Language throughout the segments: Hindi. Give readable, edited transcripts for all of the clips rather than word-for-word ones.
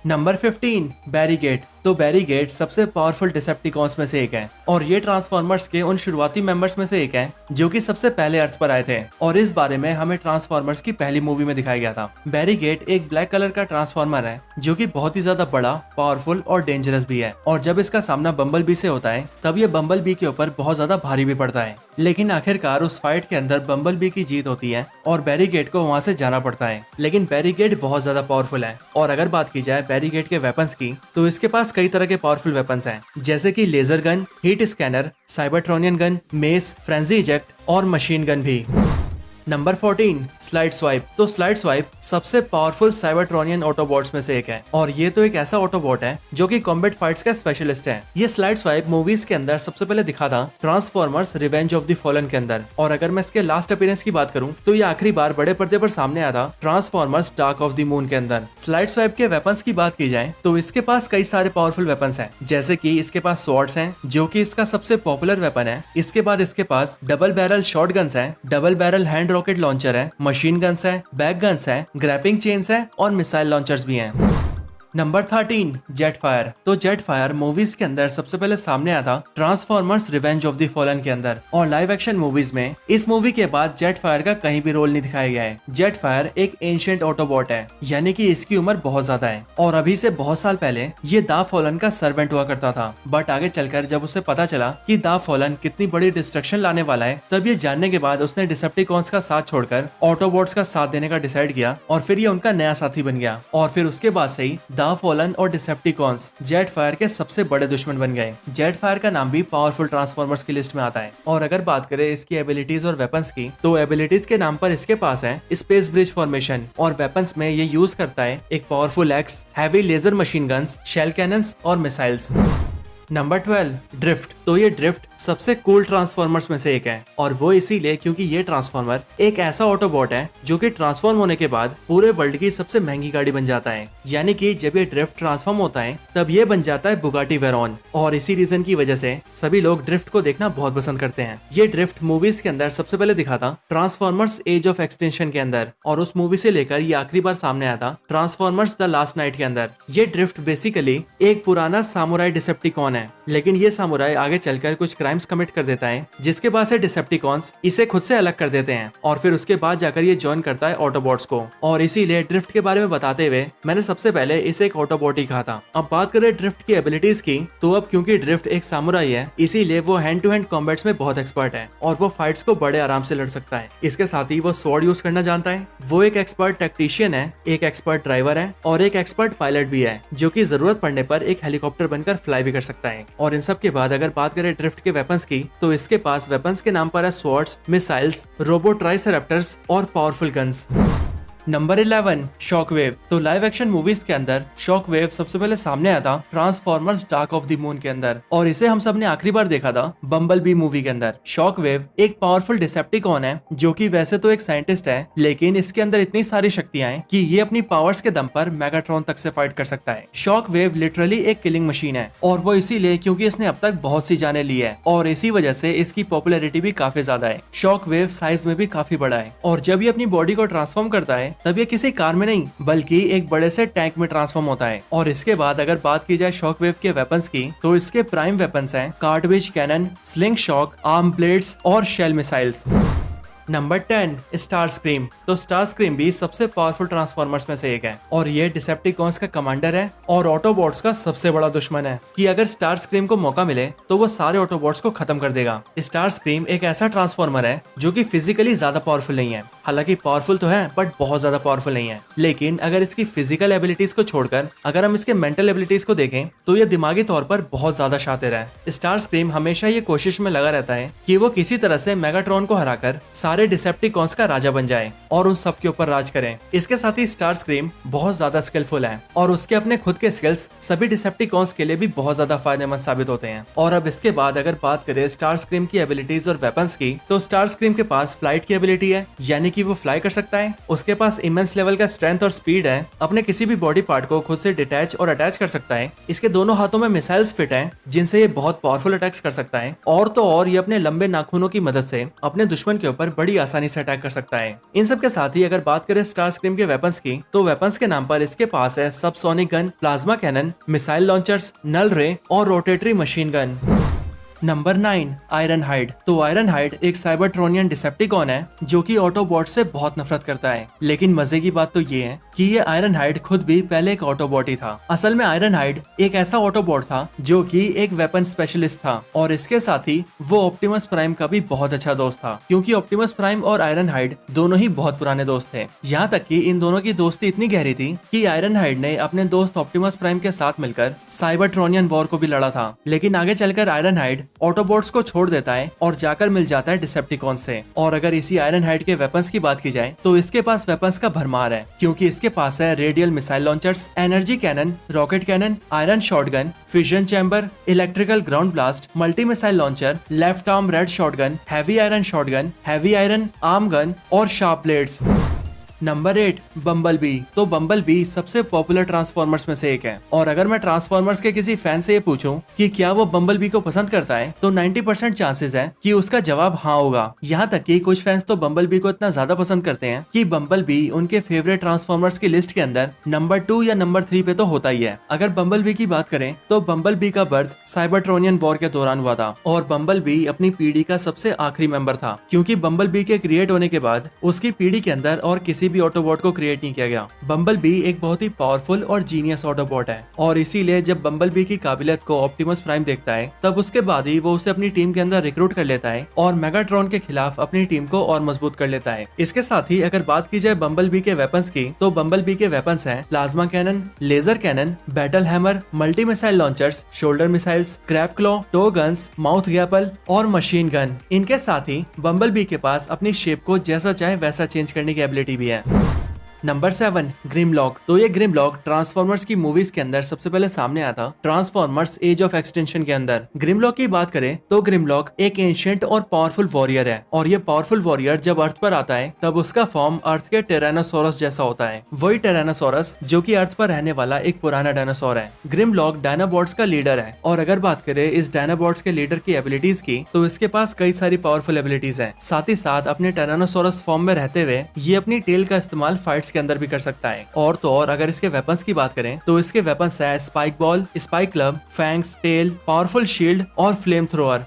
Number 15 barricade. तो बैरीगेट सबसे पावरफुल डिसेप्टिकॉन्स में से एक है और ये ट्रांसफॉर्मर्स के उन शुरुआती मेंबर्स में से एक है जो कि सबसे पहले अर्थ पर आए थे और इस बारे में हमें ट्रांसफॉर्मर्स की पहली मूवी में दिखाया गया था। बैरीगेट एक ब्लैक कलर का ट्रांसफॉर्मर है जो कि बहुत ही ज्यादा बड़ा, पावरफुल और डेंजरस भी है और जब इसका सामना बम्बल बी से होता है तब ये बम्बल बी के ऊपर बहुत ज्यादा भारी भी पड़ता है। लेकिन आखिरकार उस फाइट के अंदर बम्बल बी की जीत होती है और बैरीगेट को वहां से जाना पड़ता है। लेकिन बैरीगेट बहुत ज्यादा पावरफुल है और अगर बात की जाए बैरीगेट के वेपन्स की तो इसके पास कई तरह के पावरफुल वेपन्स हैं, जैसे कि laser gun, heat scanner, Cybertronian gun, mace, frenzy eject और मशीन गन भी। Number 14 slide swipe. तो स्लाइड स्वाइप सबसे पावरफुल साइबरट्रॉनियन ऑटोबॉट्स में से एक है और ये तो एक ऐसा ऑटोबॉट है जो कि कॉम्बैट फाइट्स का स्पेशलिस्ट है। ये स्लाइड स्वाइप मूवीज के अंदर सबसे पहले दिखा था transformers revenge of the fallen के अंदर और अगर मैं इसके लास्ट अपीयरेंस की बात करूं तो ये आखिरी बार बड़े पर्दे पर सामने आया था transformers dark of the moon के अंदर। स्लाइड स्वाइप के वेपन्स की बात की जाए तो इसके पास कई सारे पावरफुल वेपन्स हैं, जैसे कि इसके पास स्वॉर्ड्स हैं जो कि इसका सबसे पॉपुलर वेपन है। इसके बाद इसके पास डबल बैरल शॉर्ट गन्स है, double barrel hand rocket launcher है, मशीन गन्स है, बैक गन्स है, ग्रैपिंग चेन्स है और मिसाइल लॉन्चर्स भी हैं। Number 13 jet fire. तो जेट फायर मूवीज के अंदर सबसे पहले सामने आया था transformers revenge of the fallen के अंदर और लाइव एक्शन मूवीज में इस मूवी के बाद जेट फायर का कहीं भी रोल नहीं दिखाया गया है। जेट फायर एक एंशिएंट ऑटोबॉट है, यानी कि इसकी उम्र बहुत ज्यादा है और अभी से बहुत साल पहले ये दा फॉलन का सर्वेंट हुआ करता था। बट आगे चलकर जब उसे पता चला कि दा फॉलन कितनी बड़ी डिस्ट्रक्शन लाने वाला है, तब ये जानने के बाद उसने डिसेप्टिकॉन्स का साथ छोड़कर ऑटोबॉट्स का साथ देने का डिसाइड किया और फिर ये उनका नया साथी बन गया और फिर उसके बाद से ही दा फॉलन और डिसेप्टिकॉन्स जेट फायर के सबसे बड़े दुश्मन बन गए। जेट फायर का नाम भी पावरफुल ट्रांसफॉर्मर्स की लिस्ट में आता है और अगर बात करें इसकी एबिलिटीज और वेपन्स की तो एबिलिटीज के नाम पर इसके पास है स्पेस ब्रिज फॉर्मेशन और वेपन्स में ये यूज करता है एक powerful axe, heavy laser machine guns, shell cannons और मिसाइल्स। Number 12 drift. तो ये ड्रिफ्ट सबसे कूल ट्रांसफॉर्मर्स में से एक है और वो इसीलिए क्योंकि ये ट्रांसफॉर्मर एक ऐसा ऑटोबॉट है जो कि ट्रांसफॉर्म होने के बाद पूरे वर्ल्ड की सबसे महंगी गाड़ी बन जाता है। यानी कि जब ये ड्रिफ्ट ट्रांसफॉर्म होता है तब ये बन जाता है बुगाटी वेरॉन और इसी रीजन की वजह से सभी लोग ड्रिफ्ट को देखना बहुत पसंद करते हैं। ये ड्रिफ्ट मूवीज के अंदर सबसे पहले दिखा था ट्रांसफॉर्मर्स एज ऑफ एक्सटेंशन के अंदर और उस मूवी से लेकर ये आखिरी बार सामने आया था ट्रांसफॉर्मर्स द लास्ट नाइट के अंदर। ये ड्रिफ्ट बेसिकली एक पुराना सामुराई डिसेप्टिकॉन है, लेकिन ये सामुराई आगे चलकर कुछ क्राइम्स कमिट कर देता है जिसके बाद से डिसेप्टिकॉन्स इसे खुद से अलग कर देते हैं और फिर उसके बाद जाकर ये ज्वाइन करता है ऑटोबॉट्स को और इसीलिए ड्रिफ्ट के बारे में बताते हुए मैंने सबसे पहले इसे एक ऑटोबॉट ही कहा था। अब बात करें ड्रिफ्ट की एबिलिटीज की तो अब क्योंकि ड्रिफ्ट एक सामुराई है इसीलिए वो हैंड टू हैंड कॉम्बैट्स में बहुत एक्सपर्ट है और वो फाइट्स को बड़े आराम से लड़ सकता है। इसके साथ ही वो स्वॉर्ड यूज करना जानता है, वो एक एक्सपर्ट टैक्टिशियन है, एक एक्सपर्ट ड्राइवर है और एक एक्सपर्ट पायलट भी है जो की जरूरत पड़ने पर एक हेलीकॉप्टर बनकर फ्लाई भी कर सकता है। और इन सब के बाद अगर बात करें ड्रिफ्ट के वेपन्स की तो इसके पास वेपन्स के नाम पर है स्वॉर्ड्स, मिसाइल्स, रोबो ट्राइसेरेप्टर्स और पावरफुल गन्स। Number 11 shockwave. तो लाइव एक्शन मूवीज के अंदर शॉकवेव सबसे पहले सामने आया था transformers dark of the moon के अंदर और इसे हम सब ने आखिरी बार देखा था बम्बल बी मूवी के अंदर। शॉकवेव एक पावरफुल डिसेप्टिकॉन है जो कि वैसे तो एक साइंटिस्ट है, लेकिन इसके अंदर इतनी सारी शक्तियां हैं कि ये अपनी पावर्स के दम पर मेगाट्रॉन तक से फाइट कर सकता है। शॉकवेव लिटरली एक किलिंग मशीन है और वो इसीलिए क्योंकि इसने अब तक बहुत सी जानें ली है और इसी वजह से इसकी पॉपुलैरिटी भी काफी ज्यादा है। शॉकवेव साइज में भी काफी बड़ा है और जब ये अपनी बॉडी को ट्रांसफॉर्म करता है तब ये किसी कार में नहीं बल्कि एक बड़े से टैंक में ट्रांसफॉर्म होता है। और इसके बाद अगर बात की जाए शॉकवेव के वेपन्स की तो इसके प्राइम वेपन्स हैं कार्टविज cannon, sling shock, arm blades और shell missiles. Number 10 Starscream. तो स्टार स्क्रीम भी सबसे पावरफुल ट्रांसफॉर्मर्स में से एक है और ये डिसेप्टिकॉन्स का कमांडर है और ऑटोबॉट्स का सबसे बड़ा दुश्मन है कि अगर स्टार स्क्रीम को मौका मिले तो वो सारे ऑटोबॉट्स को खत्म कर देगा। स्टार स्क्रीम एक ऐसा ट्रांसफॉर्मर है जो कि फिजिकली ज्यादा पावरफुल नहीं है, हालांकि पावरफुल तो है बट बहुत ज्यादा पावरफुल नहीं है। लेकिन अगर इसकी फिजिकल एबिलिटीज को छोड़कर अगर हम इसके मेंटल एबिलिटीज को देखें तो ये दिमागी तौर पर बहुत ज्यादा शातिर है। स्टार स्क्रीम हमेशा ये कोशिश में लगा रहता है कि वो किसी तरह से मेगाट्रॉन को हराकर सारे डिसेप्टिकॉन्स का राजा बन जाए और उन सब के ऊपर राज करें। इसके साथ ही स्टार स्क्रीम बहुत ज्यादा स्किलफुल है और उसके अपने खुद के स्किल्स सभी डिसेप्टिकॉन्स के लिए भी बहुत ज्यादा फायदेमंद साबित होते हैं। और अब इसके बाद अगर बात करें स्टार स्क्रीम की एबिलिटीज और वेपन्स की तो स्टार स्क्रीम के पास फ्लाइट की एबिलिटी है, यानी कि वो फ्लाई कर सकता है। उसके पास इमेंस लेवल का स्ट्रेंथ और स्पीड है, अपने किसी भी बॉडी पार्ट को खुद से डिटैच और अटैच कर सकता है। इसके दोनों हाथों में मिसाइल्स फिट हैं जिनसे ये बहुत पावरफुल अटैक्स कर सकता है और तो और ये अपने लंबे नाखूनों की मदद से अपने दुश्मन के ऊपर बड़ी आसानी से अटैक कर सकता है। इन सब के साथ ही अगर बात करें स्टारस्क्रीम के वेपन्स की, तो वेपन्स के नाम पर इसके पास है subsonic gun, plasma cannon, missile launchers, null ray और rotary machine gun. Number 9, Ironhide. तो आयरनहाइड एक साइबरट्रोनियन डिसेप्टिकॉन है जो कि ऑटोबॉट से बहुत नफरत करता है। लेकिन मजे की बात तो ये है कि ये आयरनहाइड खुद भी पहले एक ऑटोबॉट ही था। असल में आयरनहाइड एक ऐसा ऑटोबॉट था जो कि एक वेपन स्पेशलिस्ट था और इसके साथ ही वो ऑप्टिमस प्राइम का भी बहुत अच्छा दोस्त था, क्योंकि ऑप्टिमस प्राइम और आयरनहाइड दोनों ही बहुत पुराने दोस्त थे। यहाँ तक कि इन दोनों की दोस्ती इतनी गहरी थी कि आयरनहाइड ने अपने दोस्त ऑप्टिमस प्राइम के साथ मिलकर साइबरट्रोनियन वॉर को भी लड़ा था। लेकिन आगे चलकर आयरनहाइड ऑटोबॉट्स को छोड़ देता है और जाकर मिल जाता है डिसेप्टिकॉन से। और अगर इसी आयरनहाइड के वेपन्स की बात की जाए तो इसके पास वेपन्स का भरमार है, क्योंकि इसके पास है radial missile launchers, energy cannon, rocket cannon, iron shotgun, fission chamber, electrical ground blast, multi missile launcher, left arm red shotgun, heavy iron shotgun, heavy iron arm gun और शार्प ब्लेड्स। Number 8, Bumblebee. तो बम्बलबी सबसे पॉपुलर ट्रांसफॉर्मर्स में से एक है और अगर मैं ट्रांसफॉर्मर्स के किसी फैन से ये पूछूं कि क्या वो बम्बलबी को पसंद करता है तो 90% चांसेस है कि उसका जवाब हाँ होगा। यहाँ तक कि कुछ फैंस तो बम्बलबी को इतना ज्यादा पसंद करते हैं कि बम्बलबी उनके फेवरेट ट्रांसफॉर्मर्स की लिस्ट के अंदर नंबर 2 या नंबर 3 पे तो होता ही है। अगर बम्बलबी की बात करें तो बम्बलबी का बर्थ साइबरट्रोनियन वॉर के दौरान हुआ था और बम्बलबी अपनी पीढ़ी का सबसे आखिरी मेंबर था, क्योंकि बम्बलबी के क्रिएट होने के बाद उसकी पीढ़ी के अंदर और किसी भी ऑटोबॉट को क्रिएट नहीं किया गया। बम्बलबी एक बहुत ही पावरफुल और जीनियस ऑटोबॉट है और इसीलिए जब बम्बलबी की काबिलियत को ऑप्टिमस प्राइम देखता है तब उसके बाद ही वो उसे अपनी टीम के अंदर रिक्रूट कर लेता है और मेगाट्रॉन के खिलाफ अपनी टीम को और मजबूत कर लेता है। इसके साथ ही अगर बात की जाए बम्बलबी के वेपन्स की, तो बम्बलबी के वेपन्स हैं plasma cannon, laser cannon, battle hammer, multi missile launchers, shoulder missiles, crab claw, tow guns, mouth grapple और मशीन गन। इनके साथ ही बम्बलबी के पास अपनी शेप को जैसा चाहे वैसा चेंज करने की एबिलिटी भी है। नंबर 7, ग्रिमलॉक। तो ये ग्रिमलॉक ट्रांसफॉर्मर्स की मूवीज के अंदर सबसे पहले सामने आया था ट्रांसफॉर्मर्स एज ऑफ एक्सटेंशन के अंदर। ग्रिमलॉक की बात करें तो ग्रिमलॉक एक एंशिएंट और पावरफुल वॉरियर है और ये पावरफुल वॉरियर जब अर्थ पर आता है तब उसका फॉर्म अर्थ के टेरानोसोरस जैसा होता है, वही टेरानोसोरस जो कि अर्थ पर रहने वाला एक पुराना डायनासोर है। ग्रिमलॉक डायनाबॉट्स का लीडर है और अगर बात करें इस डायनाबॉट्स के लीडर की एबिलिटीज की तो इसके पास कई सारी पावरफुल एबिलिटीज है। साथ ही साथ अपने टेरानोसोरस फॉर्म में रहते हुए ये अपनी टेल का इस्तेमाल फाइट्स के अंदर भी कर सकता है। और तो और अगर इसके वेपन्स की बात करें तो इसके वेपन्स है spike ball, spike club, fangs, tail, powerful shield और फ्लेम थ्रोअर।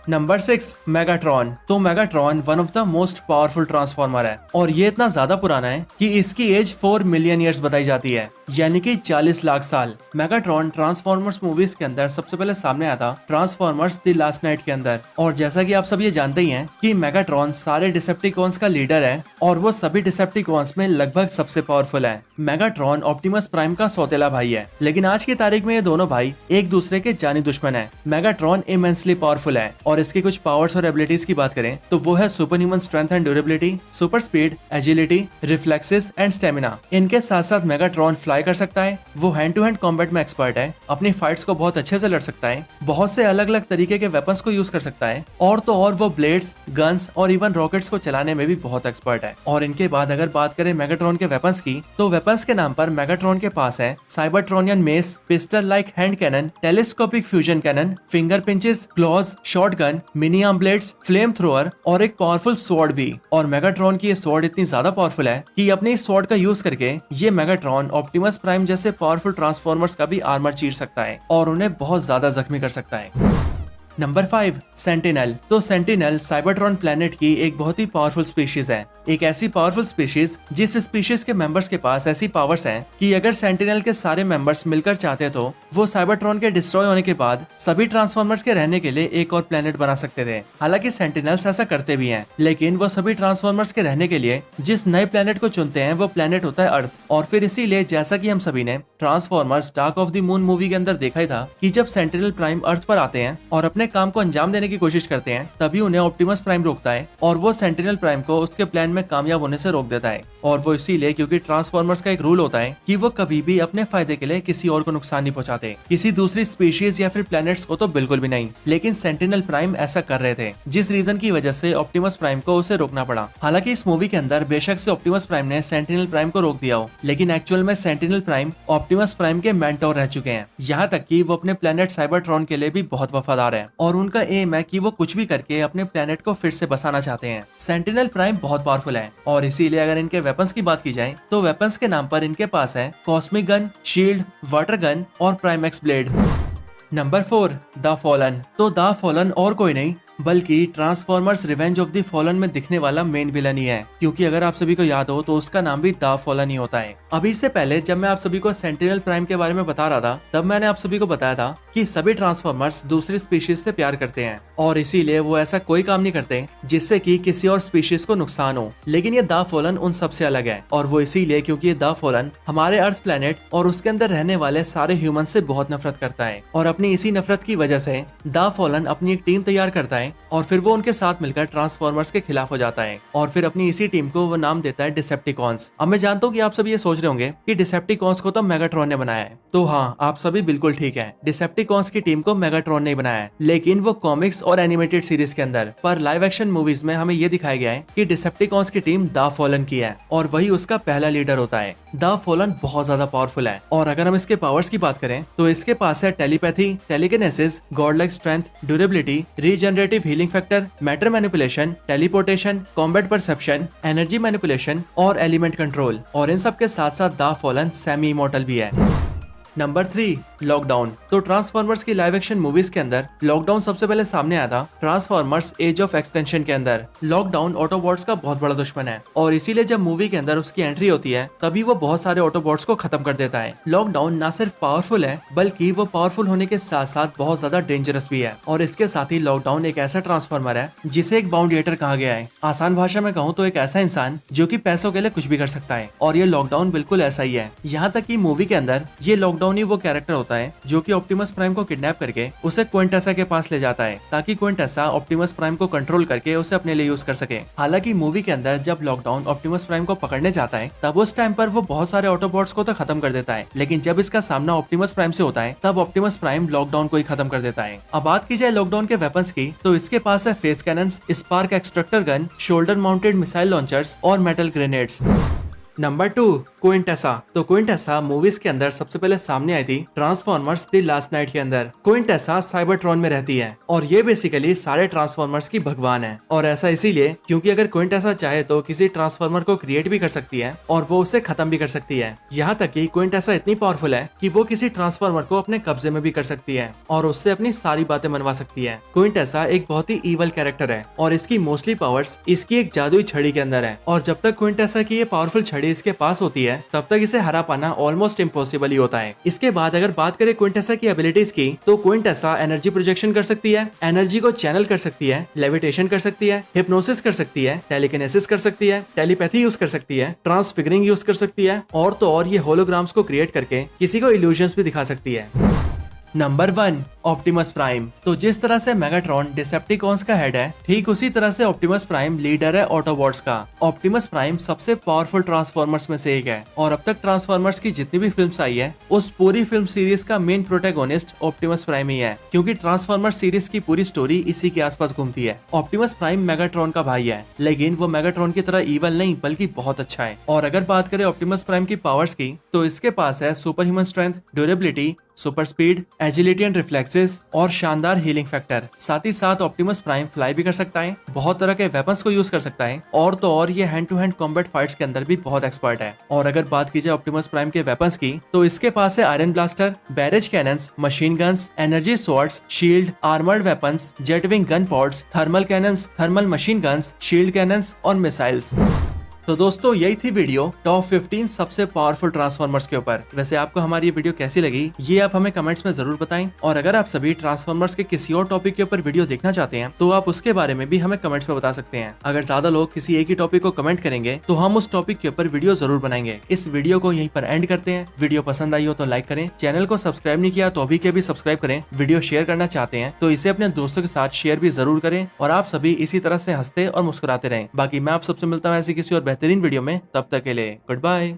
Number 6, Megatron. तो Megatron one of the most powerful transformer है और ये इतना ज्यादा पुराना है कि इसकी एज 4 मिलियन ईयर्स बताई जाती है, यानी कि 40 लाख साल। मेगाट्रॉन ट्रांसफॉर्मर्स मूवीज के अंदर सबसे पहले सामने आया था ट्रांसफॉर्मर्स द लास्ट नाइट के अंदर। और जैसा कि आप सब ये जानते ही हैं कि मेगाट्रॉन सारे डिसेप्टिकॉन्स का लीडर है और वो सभी डिसेप्टिकॉन्स में लगभग सबसे पावरफुल है। मेगाट्रॉन ऑप्टिमस प्राइम का सौतेला भाई है, लेकिन आज की तारीख में ये दोनों भाई एक दूसरे के जानी दुश्मन है। मेगाट्रॉन इमेंसली पावरफुल है और इसकी कुछ पावर्स और एबिलिटीज की बात करें तो वो है super human strength and durability, super speed, agility, reflexes and stamina. इनके साथ साथ मेगाट्रॉन फ्लाई कर सकता है, वो हैंड टू हैंड कॉम्बैट में एक्सपर्ट है, अपनी फाइट्स को बहुत अच्छे से लड़ सकता है, बहुत से अलग अलग तरीके के वेपन्स को यूज कर सकता है और तो और वो ब्लेड्स, गन्स और इवन रॉकेट्स को चलाने में भी बहुत एक्सपर्ट है। और इनके बाद अगर बात करें मेगाट्रॉन के वेपन्स की तो वेपन्स के नाम पर मेगाट्रॉन के पास है Cybertronian mace, pistol like hand cannon, telescopic fusion cannon, finger pinches, claws, shotgun, mini arm blades, flame thrower और एक पावरफुल स्वॉर्ड भी। और मेगाट्रॉन की ये स्वॉर्ड इतनी ज्यादा पावरफुल है कि अपने इस स्वॉर्ड का यूज करके ये मेगाट्रॉन ऑप्टिमस प्राइम जैसे पावरफुल ट्रांसफॉर्मर्स का भी आर्मर चीर सकता है और उन्हें बहुत ज्यादा जख्मी कर सकता है। Number 5, sentinel. तो सेंटिनल साइबरट्रॉन प्लेनेट की एक बहुत ही पावरफुल स्पीशीज है, एक ऐसी पावरफुल स्पीशीज जिस स्पीशीज के मेंबर्स के पास ऐसी पावर्स हैं कि अगर सेंटिनल के सारे मेंबर्स मिलकर चाहते तो वो साइबरट्रॉन के डिस्ट्रॉय होने के बाद सभी ट्रांसफॉर्मर्स के रहने के लिए एक और प्लेनेट बना सकते थे। हालांकि सेंटिनल्स ऐसा करते भी हैं, लेकिन वो सभी ट्रांसफॉर्मर्स के रहने के लिए जिस नए प्लेनेट को चुनते हैं वो प्लेनेट होता है अर्थ। और फिर इसीलिए जैसा कि हम सभी ने transformers dark of the moon movie के अंदर देखा ही था कि जब सेंटिनल प्राइम अर्थ पर आते हैं और अपने काम को अंजाम देने की कोशिश करते हैं तभी उन्हें ऑप्टिमस प्राइम रोकता है और वो सेंटिनल प्राइम को उसके प्लान में कामयाब होने से रोक देता है। और वो इसीलिए क्योंकि ट्रांसफॉर्मर्स का एक रूल होता है कि वो कभी भी अपने फायदे के लिए किसी और को नुकसान नहीं पहुंचाते, किसी दूसरी स्पीशीज या फिर प्लैनेट्स को तो बिल्कुल भी नहीं। लेकिन सेंटिनल प्राइम ऐसा कर रहे थे, जिस रीजन की वजह से ऑप्टिमस प्राइम को उसे रोकना पड़ा। हालांकि इस मूवी के अंदर बेशक से ऑप्टिमस प्राइम ने सेंटिनल प्राइम को रोक दिया हो, लेकिन एक्चुअल में सेंटिनल प्राइम ऑप्टिमस प्राइम के मेंटोर रह चुके हैं। यहाँ तक कि वो अपने प्लेनेट साइबरट्रॉन के लिए भी बहुत वफादार है। और उनका एम है कि वो कुछ भी करके अपने प्लेनेट को फिर से बसाना चाहते हैं। सेंटिनल प्राइम बहुत पावरफुल है और इसीलिए अगर इनके वेपन्स की बात की जाए तो वेपन्स के नाम पर इनके पास है cosmic gun, shield, water gun और प्राइमेक्स ब्लेड। Number 4, the fallen. तो द फॉलन और कोई नहीं बल्कि transformers revenge of the fallen में दिखने वाला मेन विलन ही है, क्योंकि अगर आप सभी को याद हो तो उसका नाम भी द फॉलन ही होता है। अभी इससे पहले जब मैं आप सभी को सेंटिनल प्राइम के बारे में बता रहा था तब मैंने आप सभी को बताया था कि सभी ट्रांसफॉर्मर्स दूसरी स्पीशीज से प्यार करते हैं और इसीलिए वो ऐसा कोई काम नहीं करते जिससे कि किसी और स्पीशीज को नुकसान हो। लेकिन ये द फॉलन उन सबसे अलग है और वो इसीलिए क्योंकि ये द फॉलन हमारे अर्थ प्लेनेट और उसके अंदर रहने वाले सारे ह्यूमन से बहुत नफरत करता है और अपनी इसी नफरत की वजह से द फॉलन अपनी एक टीम तैयार करता है और फिर वो उनके साथ मिलकर ट्रांसफॉर्मर्स के खिलाफ हो जाता है और फिर अपनी इसी टीम को वो नाम देता है डिसेप्टिकॉन्स। अब मैं जानता हूँ कि आप सभी ये सोच रहे होंगे कि डिसेप्टिकॉन्स को तो मेगाट्रॉन ने बनाया है। तो हाँ, आप सभी बिल्कुल ठीक है, डिसेप्टिकॉन्स की टीम को मेगाट्रॉन ने बनाया है, लेकिन वो कॉमिक्स और एनिमेटेड सीरीज के अंदर। पर लाइव एक्शन मूवीज में हमें ये दिखाया गया है कि डिसेप्टिकॉन्स की टीम द फॉलन की है और वही उसका पहला लीडर होता है। द फॉलन बहुत ज्यादा पावरफुल है और अगर हम इसके पावर्स की बात करें तो इसके पास है telepathy, telekinesis, Godlike strength, durability, regenerative healing factor, matter manipulation, teleportation, combat perception, energy manipulation और एलिमेंट कंट्रोल। और इन सब के साथ साथ द फॉलन सेमी इमॉर्टल भी है। Number 3, lockdown. तो ट्रांसफॉर्मर्स की लाइव एक्शन मूवीज के अंदर लॉकडाउन सबसे पहले सामने आया था ट्रांसफॉर्मर्स एज ऑफ एक्सटेंशन के अंदर। लॉकडाउन ऑटोबॉट्स का बहुत बड़ा दुश्मन है और इसीलिए जब मूवी के अंदर उसकी एंट्री होती है तभी वो बहुत सारे ऑटोबॉट्स को खत्म कर देता है। लॉकडाउन ना सिर्फ पावरफुल है बल्कि वो पावरफुल होने के साथ साथ बहुत ज्यादा डेंजरस भी है और इसके साथ ही लॉकडाउन एक ऐसा ट्रांसफॉर्मर है जिसे एक बाउंडिएटर कहा गया है। आसान भाषा में कहूँ तो एक ऐसा इंसान जो कि पैसों के लिए कुछ भी कर सकता है और ये लॉकडाउन बिल्कुल ऐसा ही है। यहाँ तक कि मूवी के अंदर ये लॉकडाउन ही वो कैरेक्टर होता है जो कि ऑप्टिमस प्राइम को किडनैप करके उसे क्विंटेसा के पास ले जाता है ताकि क्विंटेसा ऑप्टिमस प्राइम को कंट्रोल करके उसे अपने लिए यूज कर सके। हालांकि मूवी के अंदर जब लॉकडाउन ऑप्टिमस प्राइम को पकड़ने जाता है तब उस टाइम पर वो बहुत सारे ऑटोबॉट्स को तो खत्म कर देता है, लेकिन जब इसका सामना ऑप्टिमस प्राइम से होता है तब ऑप्टिमस प्राइम लॉकडाउन को ही खत्म कर देता है। अब बात की जाए लॉकडाउन के वेपन्स की तो इसके पास है face cannons, spark extractor gun, shoulder mounted missile launchers और मेटल ग्रेनेड्स। नंबर 2, क्विंटेसा। तो क्विंटेसा मूवीज के अंदर सबसे पहले सामने आई थी ट्रांसफॉर्मर्स द लास्ट नाइट के अंदर। क्विंटेसा साइबरट्रॉन में रहती है और ये बेसिकली सारे ट्रांसफॉर्मर्स की भगवान है और ऐसा इसीलिए क्योंकि अगर क्विंटेसा चाहे तो किसी ट्रांसफॉर्मर को क्रिएट भी कर सकती है और वो उसे खत्म भी कर सकती है। यहाँ तक कि क्विंटेसा इतनी पावरफुल है कि वो किसी ट्रांसफॉर्मर को अपने कब्जे में भी कर सकती है और उससे अपनी सारी बातें मनवा सकती है। क्विंटेसा एक बहुत ही ईवल कैरेक्टर है और इसकी मोस्टली पावर्स इसकी एक जादुई छड़ी के अंदर है और जब तक क्विंटेसा की ये पावरफुल छड़ी इसके पास होती है तब तक इसे हरा पाना ऑलमोस्ट इम्पॉसिबल ही होता है। इसके बाद अगर बात करें क्विंटेसा की एबिलिटीज की तो क्विंटेसा एनर्जी प्रोजेक्शन कर सकती है, एनर्जी को चैनल कर सकती है, लेविटेशन कर सकती है, हिप्नोसिस कर सकती है, टेलीकिनेसिस कर सकती है, टेलीपैथी यूज कर सकती है, ट्रांसफिगरिंग यूज कर सकती है और तो और ये होलोग्राम्स को क्रिएट करके किसी को इल्यूजन्स भी दिखा सकती है। Number 1, Optimus prime. तो जिस तरह से मेगाट्रॉन डिसेप्टिकॉन्स का हेड है ठीक उसी तरह से ऑप्टिमस प्राइम लीडर है ऑटोबॉट्स का। ऑप्टिमस प्राइम सबसे पावरफुल ट्रांसफॉर्मर्स में से एक है और अब तक ट्रांसफॉर्मर्स की जितनी भी फिल्म्स आई है उस पूरी फिल्म सीरीज का मेन प्रोटैगोनिस्ट ऑप्टिमस प्राइम ही है, क्योंकि ट्रांसफॉर्मर्स सीरीज की पूरी स्टोरी इसी के आसपास घूमती है। ऑप्टिमस प्राइम मेगाट्रॉन का भाई है लेकिन वो मेगाट्रॉन की तरह ईवल नहीं बल्कि बहुत अच्छा है। और अगर बात करें ऑप्टिमस प्राइम की पावर्स की तो इसके पास है super human strength, durability, super speed, agility and reflexes और शानदार हीलिंग फैक्टर। साथ ही साथ ऑप्टिमस प्राइम फ्लाई भी कर सकता है, बहुत तरह के वेपन्स को यूज कर सकता है और तो और ये hand to hand combat fights के अंदर भी बहुत एक्सपर्ट है। और अगर बात की जाए ऑप्टिमस प्राइम के वेपन्स की तो इसके पास है iron blaster, barrage cannons, machine guns, energy swords, shield, armoured weapons, jet wing gun pods, thermal cannons, thermal machine guns, shield cannons और मिसाइल्स। तो दोस्तों यही थी वीडियो टॉप 15 सबसे पावरफुल ट्रांसफॉर्मर्स के ऊपर। वैसे आपको हमारी ये वीडियो कैसी लगी ये आप हमें कमेंट्स में जरूर बताएं और अगर आप सभी ट्रांसफॉर्मर्स के किसी और टॉपिक के ऊपर वीडियो देखना चाहते हैं तो आप उसके बारे में भी हमें कमेंट्स में बता सकते हैं। अगर ज्यादा लोग किसी एक ही टॉपिक को कमेंट करेंगे तो हम उस टॉपिक के ऊपर वीडियो जरूर बनाएंगे। इस वीडियो को यहीं पर एंड करते हैं। वीडियो पसंद आई हो तो लाइक करें, चैनल को सब्सक्राइब नहीं किया तो अभी के भी सब्सक्राइब करें। वीडियो शेयर करना चाहते हैं तो इसे अपने दोस्तों के साथ शेयर भी जरूर करें और आप सभी इसी तरह से हंसते और मुस्कुराते रहें। बाकी मैं आप सबसे मिलता हूँ ऐसी किसी और बेहतरीन वीडियो में, तब तक के लिए गुड बाय।